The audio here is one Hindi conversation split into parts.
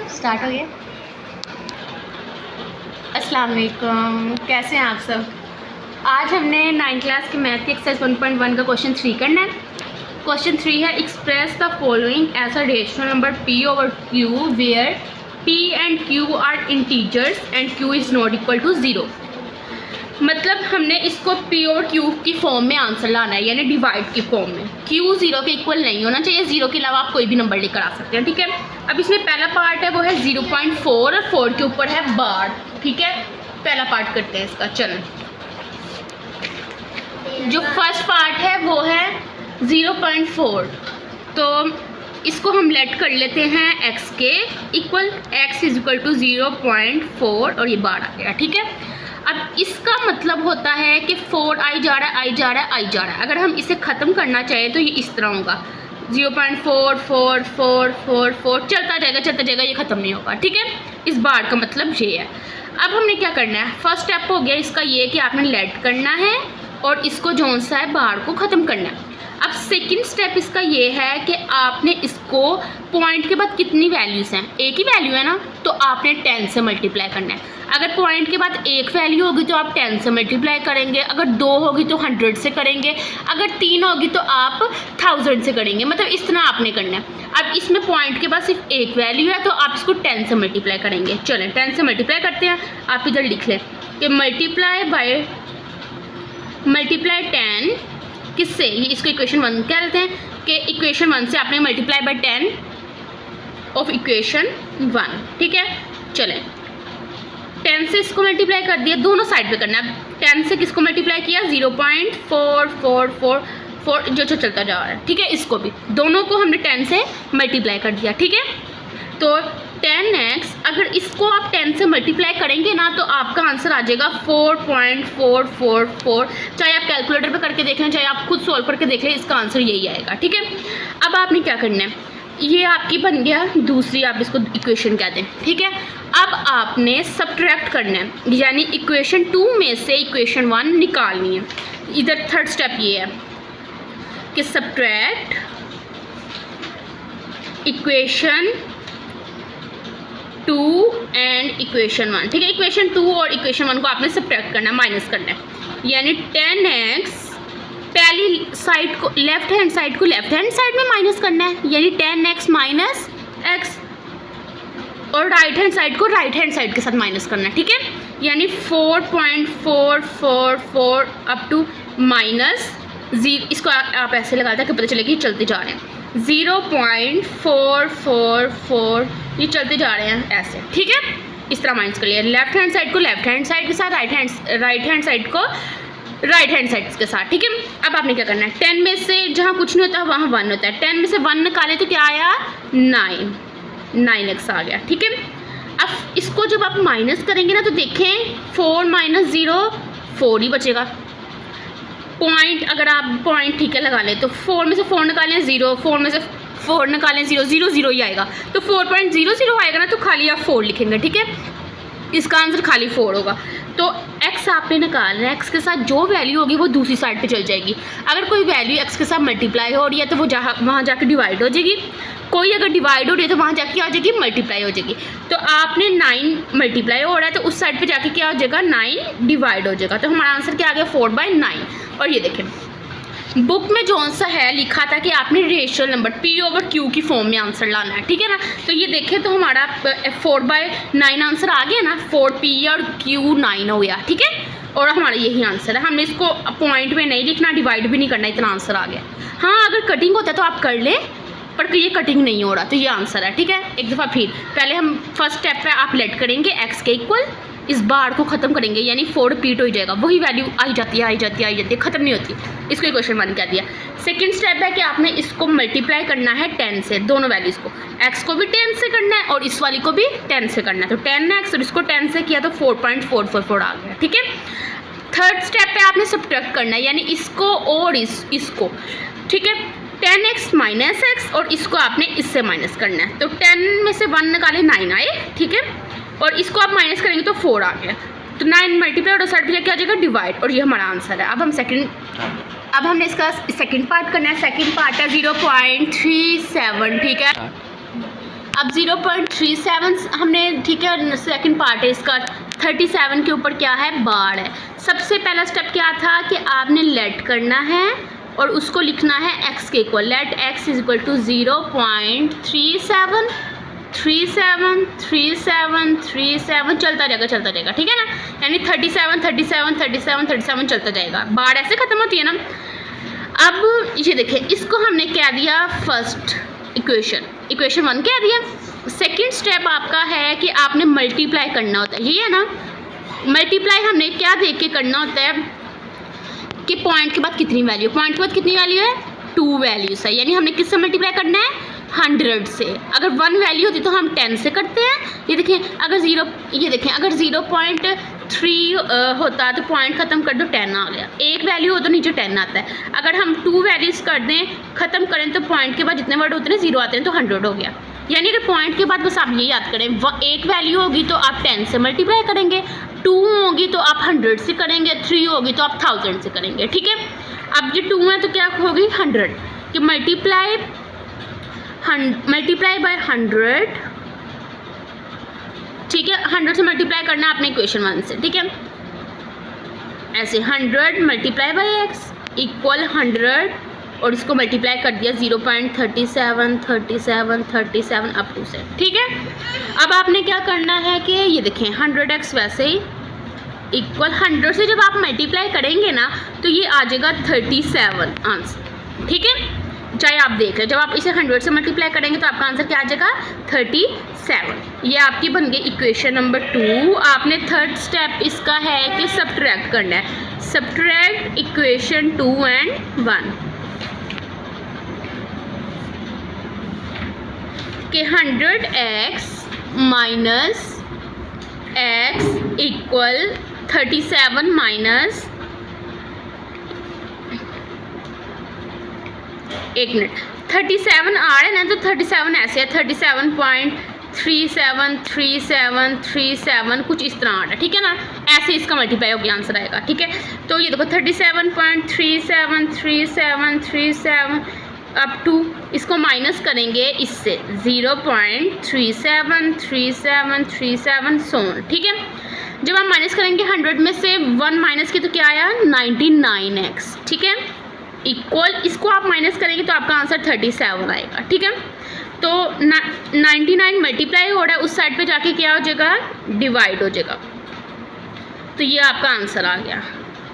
स्टार्ट हो गया। अस्सलाम वालेकुम, कैसे हैं आप सब। आज हमने 9th क्लास की मैथ की एक्सरसाइज 1.1 का क्वेश्चन 3 करना है। क्वेश्चन 3 है express the following as a rational number p over q where p and q are integers and q is not equal to 0। मतलब हमने इसको p और q की फॉर्म में आंसर लाना है, यानी डिवाइड की फॉर्म में। q 0 के इक्वल नहीं होना चाहिए, 0 के अलावा आप कोई भी नंबर लेकर आ सकते हैं, ठीक है। अब इसमें पहला पार्ट है वो है 0.4 और 4 के ऊपर है बार, ठीक है। पहला पार्ट करते हैं इसका। चलो, जो फर्स्ट पार्ट है वो है 0.4, तो इसको हम लेट कर लेते हैं x के equal. x is equal to 0.4 और ये बार आ गया, ठीक है। अब इसका मतलब होता है कि 4 आई जा रहा है, आई जा रहा है, आई जा रहा है। अगर हम इसे ख़त्म करना चाहें तो ये इस तरह होगा 0.4 4 4 4 4 चलता जाएगा, ये ख़त्म नहीं होगा, ठीक है। इस बार का मतलब ये है। अब हमने क्या करना है, फर्स्ट स्टेप हो गया इसका ये कि आपने लेट करना है और इसको जौन सा है बार को ख़त्म करना है। अब सेकंड स्टेप इसका ये है कि आपने इसको पॉइंट के बाद कितनी वैल्यूज़ हैं, एक ही वैल्यू है ना, तो आपने 10 से मल्टीप्लाई करना है। अगर पॉइंट के बाद एक वैल्यू होगी तो आप 10 से मल्टीप्लाई करेंगे, अगर 2 होगी तो 100 से करेंगे, अगर 3 होगी तो आप 1000 से करेंगे। मतलब इस तरह आपने करना है। अब इसमें पॉइंट के बाद सिर्फ एक वैल्यू है तो आप इसको 10 से मल्टीप्लाई करेंगे। चलें 10 से मल्टीप्लाई करते हैं। आप इधर लिख लें कि मल्टीप्लाई 10 किससे, ये इसको इक्वेशन 1 कह लेते हैं कि इक्वेशन 1 से आपने मल्टीप्लाई बाय 10 ऑफ इक्वेशन 1, ठीक है। चलें 10 से इसको मल्टीप्लाई कर दिया, दोनों साइड पे करना है। 10 से किसको मल्टीप्लाई किया, 0.4444 जो चलता जा रहा है, ठीक है। इसको भी दोनों को हमने 10 से मल्टीप्लाई कर दिया, ठीक है। तो 10x अगर इसको आप 10 से मल्टीप्लाई करेंगे ना तो आपका आंसर आ जाएगा 4.444। चाहे आप कैलकुलेटर पे करके देख लें, चाहे आप खुद सॉल्व करके देख लें, इसका आंसर यही आएगा, ठीक है। अब आपने क्या करना है, ये आपकी बन गया दूसरी, आप इसको इक्वेशन कहते हैं, ठीक है। अब आपने सब्ट्रैक्ट करना है, यानी इक्वेशन 2 में से इक्वेशन 1 निकालनी है। इधर थर्ड स्टेप ये है कि सब्ट्रैक्ट इक्वेशन 2 एंड इक्वेशन 1, ठीक है। इक्वेशन 2 और इक्वेशन 1 को आपने सब्ट्रैक्ट करना है, माइनस करना है, यानी 10x पहली साइड को लेफ्ट हैंड साइड को लेफ्ट हैंड साइड में माइनस करना है, यानी 10x माइनस एक्स, और राइट हैंड साइड को राइट हैंड साइड के साथ माइनस करना है, ठीक है। यानी 4.444 अप टू माइनस 0, इसको आप ऐसे लगा था कि पता चले कि चलते जा रहे हैं 0.444, ये चलते जा रहे हैं ऐसे, ठीक है। इस तरह माइनस कर लिया, लेफ्ट हैंड साइड को लेफ्ट हैंड साइड के साथ, राइट हैंड साइड को राइट हैंड साइड के साथ, ठीक है। अब आपने क्या करना है, 10 में से जहाँ कुछ नहीं होता वहाँ 1 होता है, 10 में से 1 निकाले तो क्या आया 9x आ गया, ठीक है। अब इसको जब आप माइनस करेंगे ना तो देखें 4 माइनस 0 4 ही बचेगा। पॉइंट अगर आप पॉइंट ठीक है लगा लें तो 4 में से 4 निकालें 0, 4 में से 4 निकालें 0, 0 0 ही आएगा, तो 4.00 आएगा ना, तो खाली आप 4 लिखेंगे, ठीक है। इसका आंसर खाली 4 होगा। तो x आपने निकालना है, x के साथ जो वैल्यू होगी वो दूसरी साइड पे चल जाएगी। अगर कोई वैल्यू x के साथ मल्टीप्लाई हो रही है तो वो वहाँ जाके डिवाइड हो जाएगी, कोई अगर डिवाइड हो रही है तो वहाँ जाके आ जाएगी मल्टीप्लाई हो जाएगी। तो आपने 9 मल्टीप्लाई हो रहा है तो उस साइड पे जाके क्या हो जाएगा 9 डिवाइड हो जाएगा। तो हमारा आंसर क्या आ गया 4/9। और ये देखें बुक में जौन सा है लिखा था कि आपने racial number p over q की फॉर्म में आंसर लाना है, ठीक है ना। तो ये देखें तो हमारा 4/9 आंसर आ गया ना, 4p और q 9 हो गया, ठीक है। और हमारा यही आंसर है, हमने इसको पॉइंट में नहीं लिखना, डिवाइड भी नहीं करना, इतना आंसर आ गया। हाँ अगर कटिंग होता है तो आप कर लें, पर ये कटिंग नहीं हो रहा तो ये आंसर है, ठीक है। एक दफ़ा फिर पहले हम फर्स्ट स्टेप पे आप लेट करेंगे x के इक्वल, इस बार को ख़त्म करेंगे, यानी 4 रिपीट हो जाएगा, वही वैल्यू आई जाती है, ख़त्म नहीं होती। इसको इक्वेशन 1 कह दिया। सेकंड स्टेप है कि आपने इसको मल्टीप्लाई करना है 10 से, दोनों वैल्यूज़ को, x को भी 10 से करना है और इस वाली को भी 10 से करना है। तो 10x और इसको 10 से किया तो 4.444 आ गया, ठीक है। थर्ड स्टेप पे आपने सब्ट्रैक्ट करना है, यानी इसको और इसको, ठीक है। 10x माइनस एक्स और इसको आपने इससे माइनस करना है। तो 10 में से 1 निकाले 9 आए, ठीक है। और इसको आप माइनस करेंगे तो 4 आ गया, तो 9 मल्टीप्लाई और साइड पे क्या आ जाएगा डिवाइड, और ये हमारा आंसर है। अब हमने इसका सेकंड पार्ट करना है। सेकंड पार्ट है 0.37, ठीक है। अब 0.37 हमने, ठीक है, सेकंड पार्ट है इसका, 37 के ऊपर क्या है, बार है। सबसे पहला स्टेप क्या था कि आपने लेट करना है और उसको लिखना है x के equal, let x is equal to 0.37 37 37 37 चलता जाएगा, ठीक है ना, यानी 37 37 37 37 चलता जाएगा, बार ऐसे ख़त्म होती है ना। अब ये देखिए, इसको हमने क्या दिया, फर्स्ट इक्वेशन 1 क्या दिया। सेकंड स्टेप आपका है कि आपने मल्टीप्लाई करना होता है, ये है ना, मल्टीप्लाई हमने क्या देख के करना होता है कि पॉइंट के बाद कितनी वैल्यू, पॉइंट के बाद कितनी वैल्यू है, 2 वैल्यूज है, यानी हमने किससे मल्टीप्लाई करना है, 100 से। अगर 1 वैल्यू होती तो हम 10 से करते हैं। ये देखें, अगर 0.3 होता तो पॉइंट ख़त्म कर दो, 10 आ गया। एक वैल्यू हो तो नीचे 10 आता है। अगर हम 2 वैल्यूज़ कर दें, ख़त्म करें, तो पॉइंट के बाद जितने वर्ड होते हैं 0 आते हैं, तो 100 हो गया। यानी कि पॉइंट के बाद बस आप ये याद करें, एक वैल्यू होगी तो आप 10 से मल्टीप्लाई करेंगे, 2 होगी तो आप 100 से करेंगे, 3 होगी तो आप 1000 से करेंगे, ठीक है। अब ये 2 है तो क्या होगी, 100 कि मल्टीप्लाई बाय 100, ठीक है। 100 से मल्टीप्लाई करना आपने इक्वेशन 1 से, ठीक है। ऐसे 100 मल्टीप्लाई बाय x इक्वल 100 और इसको मल्टीप्लाई कर दिया 0.37 37 37 अप टू से, ठीक है। अब आपने क्या करना है कि ये देखें 100x वैसे ही इक्वल 100 से जब आप मल्टीप्लाई करेंगे ना तो ये आ जाएगा 37 आंसर, ठीक है। चाहे आप देख लें, जब आप इसे 100 से मल्टीप्लाई करेंगे तो आपका आंसर क्या आ जाएगा, 37। ये आपकी बन गई इक्वेशन नंबर 2। आपने थर्ड स्टेप इसका है कि सब्ट्रैक्ट करना है, सब्ट्रैक्ट इक्वेशन 2 एंड 1 कि 100x minus x equal 37 minus, एक मिनट, 37 आ रहा है ना, तो 37 ऐसे है, 37.373737 कुछ इस तरह आ रहा है, ठीक है ना। ऐसे इसका मल्टीप्लाई होकर आंसर आएगा, ठीक है। तो ये देखो 37.373737 अप टू, इसको माइनस करेंगे इससे 0.373737 सोन, ठीक है। जब हम माइनस करेंगे 100 में से 1 माइनस की तो क्या आया, 99x, ठीक है, इक्वल, इसको आप माइनस करेंगे तो आपका आंसर 37 आएगा, ठीक है। तो 99 मल्टीप्लाई हो रहा है, उस साइड पे जाके क्या हो जाएगा, डिवाइड हो जाएगा, तो ये आपका आंसर आ गया,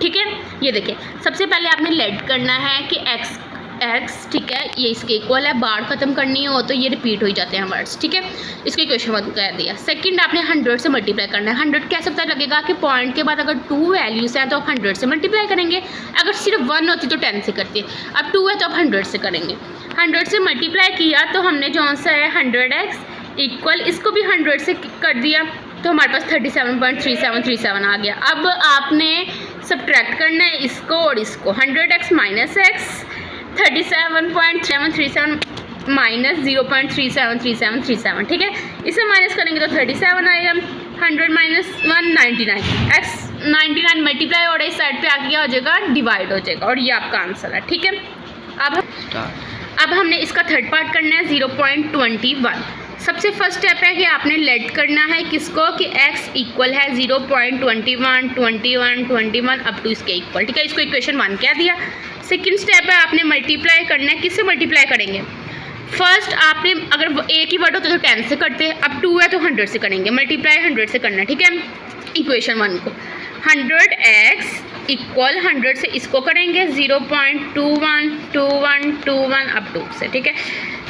ठीक है। ये देखिए, सबसे पहले आपने लेट करना है कि x, ठीक है, ये इसके इक्वल है, बार ख़त्म करनी हो तो ये रिपीट हो ही जाते हैं वर्ड्स, ठीक है। इसको इक्वेशन 1 कह दिया। सेकंड आपने 100 से मल्टीप्लाई करना है। 100 कैसे पता लगेगा कि पॉइंट के बाद अगर 2 वैल्यूज़ हैं तो आप 100 से मल्टीप्लाई करेंगे, अगर सिर्फ 1 होती तो 10 से करती है, अब 2 है तो आप 100 से करेंगे। 100 से मल्टीप्लाई किया तो हमने जो आंसर है 100x इक्वल, इसको भी 100 से कर दिया तो हमारे पास 37.3737 आ गया। अब आपने सब्ट्रैक्ट करना है इसको और इसको, 100x माइनस x 37.737 माइनस 0.373737, ठीक है। इसे माइनस करेंगे तो 37 आएगा, 100 माइनस 1 99, x 99 मल्टीप्लाई और इस साइड पे आके क्या हो जाएगा, डिवाइड हो जाएगा, और ये आपका आंसर है, ठीक है। अब हमने इसका थर्ड पार्ट करना है 0.21। सबसे फर्स्ट स्टेप है कि आपने लेट करना है किसको, कि x इक्वल है 0.21 21 21 अप टू इसके इक्वल, ठीक है। इसको इक्वेशन 1 क्या दिया। सेकंड स्टेप है आपने मल्टीप्लाई करना है, किससे मल्टीप्लाई करेंगे, फर्स्ट आपने अगर एक ही वर्ड होता तो 10 से करते, अब 2 है तो 100 से करेंगे, मल्टीप्लाई 100 से करना है, ठीक है। इक्वेशन 1 को 100x इक्वल 100 से इसको करेंगे 0.212121 अप टू से, ठीक है।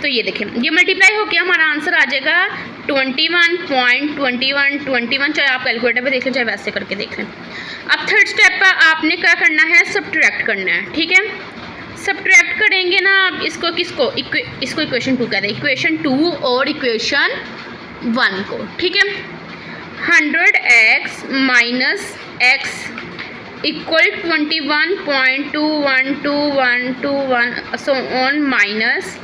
तो ये देखें, ये मल्टीप्लाई होकर हमारा आंसर आ जाएगा 21.2121, चाहे आप कैलकुलेटर पे देख लें चाहे वैसे करके देख लें। अब थर्ड स्टेप पर आपने क्या करना है, सब्ट्रैक्ट करना है, ठीक है। सब्ट्रैक्ट करेंगे ना आप इसको, किसको, इसको इक्वेशन 2 कहते हैं, इक्वेशन 2 और इक्वेशन 1 को, ठीक है। 100x minus x equal 21.212121 so on minus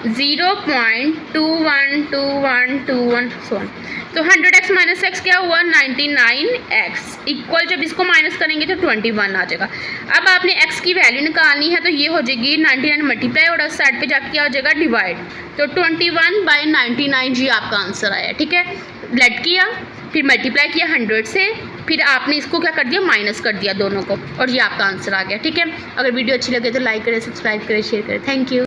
0.212121 सो तो 100x माइनस एक्स क्या हुआ 99x इक्वल जब इसको माइनस करेंगे तो 21 आ जाएगा। अब आपने x की वैल्यू निकालनी है तो ये हो जाएगी 99 मल्टीप्लाई और उस साइड पे जाके क्या हो जाएगा डिवाइड, तो 21/99 जी आपका आंसर आया। ठीक है, लेट किया फिर मल्टीप्लाई किया 100 से, फिर आपने इसको क्या कर दिया माइनस कर दिया दोनों को और ये आपका आंसर आ गया। ठीक है, अगर वीडियो अच्छी लगे तो लाइक करें, सब्सक्राइब करें, शेयर करें। Thank you.